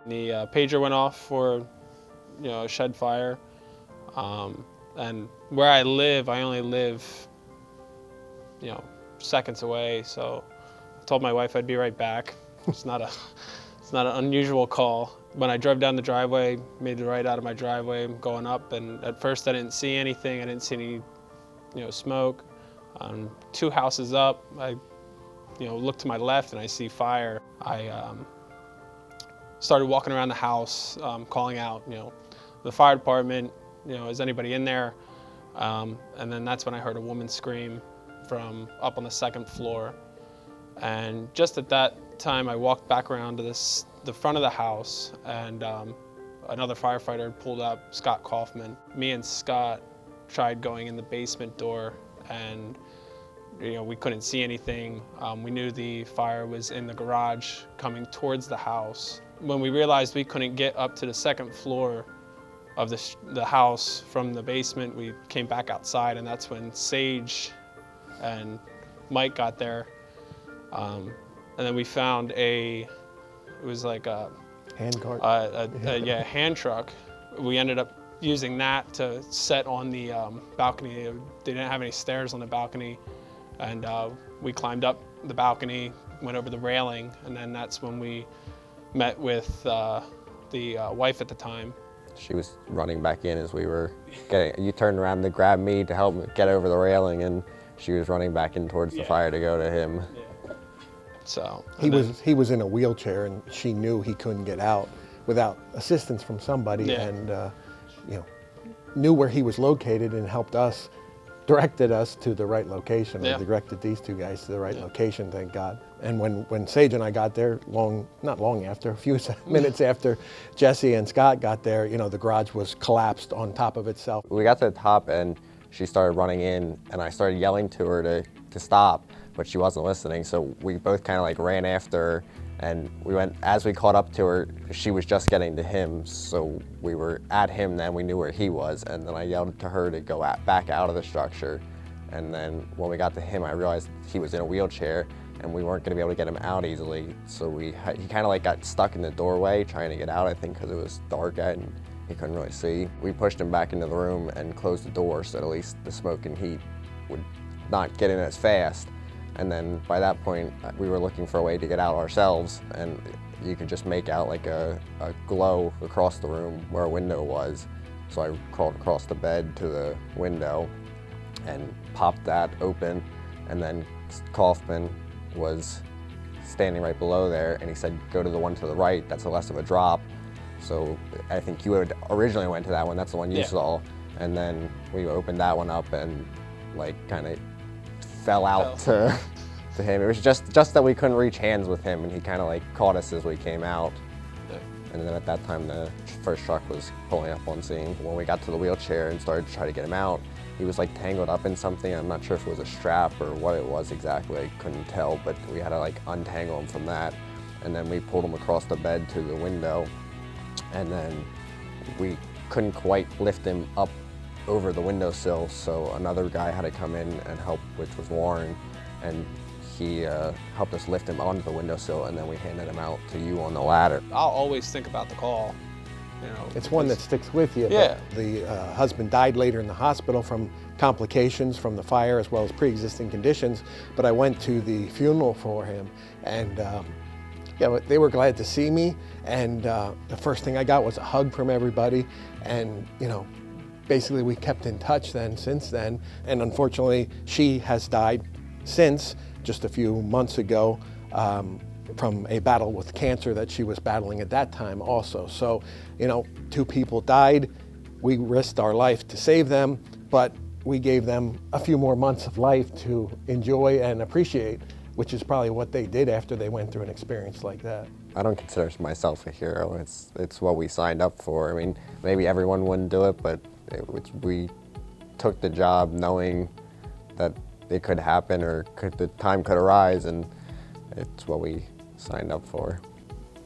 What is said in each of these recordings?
The pager went off for, a shed fire. And where I live, I only live, seconds away. So I told my wife I'd be right back. It's not an unusual call. When I drove down the driveway, made the right out of my driveway, going up, and at first I didn't see anything. I didn't see any, smoke. 2 houses up, I, look to my left and I see fire. I started walking around the house, calling out, the fire department, is anybody in there? And then that's when I heard a woman scream from up on the 2nd floor. And just at that time, I walked back around to the front of the house, and another firefighter had pulled up, Scott Kaufman. Me and Scott tried going in the basement door, and we couldn't see anything. We knew the fire was in the garage coming towards the house. When we realized we couldn't get up to the 2nd floor of the house from the basement, we came back outside, and that's when Sage and Mike got there. And then we found it was like a hand cart. A hand truck. We ended up using that to set on the balcony. They didn't have any stairs on the balcony, and we climbed up the balcony, went over the railing, and then that's when we met with the wife at the time. She was running back in as we were you turned around to grab me to help me get over the railing, and she was running back in towards the fire to go to him. Yeah. So he was in a wheelchair, and she knew he couldn't get out without assistance from somebody, and knew where he was located and helped us, directed us to the right location, or directed these 2 guys to the right location, thank God. And when Sage and I got there, not long after, a few minutes after Jesse and Scott got there, the garage was collapsed on top of itself. We got to the top, and she started running in, and I started yelling to her to stop, but she wasn't listening, so we both kind of ran after her, and as we caught up to her, she was just getting to him, so we were at him then, we knew where he was, and then I yelled to her to go back out of the structure, and then when we got to him, I realized he was in a wheelchair, and we weren't going to be able to get him out easily, so he kind of got stuck in the doorway trying to get out, I think because it was dark and he couldn't really see. We pushed him back into the room and closed the door so at least the smoke and heat would not get in as fast. And then by that point, we were looking for a way to get out ourselves, and you could just make out like a glow across the room where a window was. So I crawled across the bed to the window and popped that open, and then Kaufman was standing right below there, and he said, go to the one to the right, that's less of a drop. So I think you had originally went to that one, that's the one you saw. And then we opened that one up and kind of fell out to him. It was just that we couldn't reach hands with him, and he kind of caught us as we came out. Yeah. And then at that time, the first truck was pulling up on scene. When we got to the wheelchair and started to try to get him out, he was tangled up in something. I'm not sure if it was a strap or what it was exactly. I couldn't tell, but we had to untangle him from that. And then we pulled him across the bed to the window, and then we couldn't quite lift him up over the windowsill, so another guy had to come in and help, which was Warren, and he helped us lift him onto the windowsill, and then we handed him out to you on the ladder. I'll always think about the call. It's one that sticks with you. Yeah. The husband died later in the hospital from complications from the fire as well as pre-existing conditions, but I went to the funeral for him, and they were glad to see me, and the first thing I got was a hug from everybody, and basically we kept in touch since then, and unfortunately she has died since, just a few months ago, from a battle with cancer that she was battling at that time also. So, 2 people died. We risked our life to save them, but we gave them a few more months of life to enjoy and appreciate, which is probably what they did after they went through an experience like that. I don't consider myself a hero. It's what we signed up for. I mean, maybe everyone wouldn't do it, but we took the job knowing that it could happen, or the time could arise, and it's what we signed up for.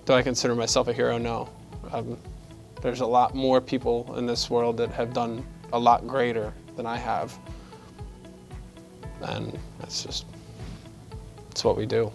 Do I consider myself a hero? No. There's a lot more people in this world that have done a lot greater than I have, and it's what we do.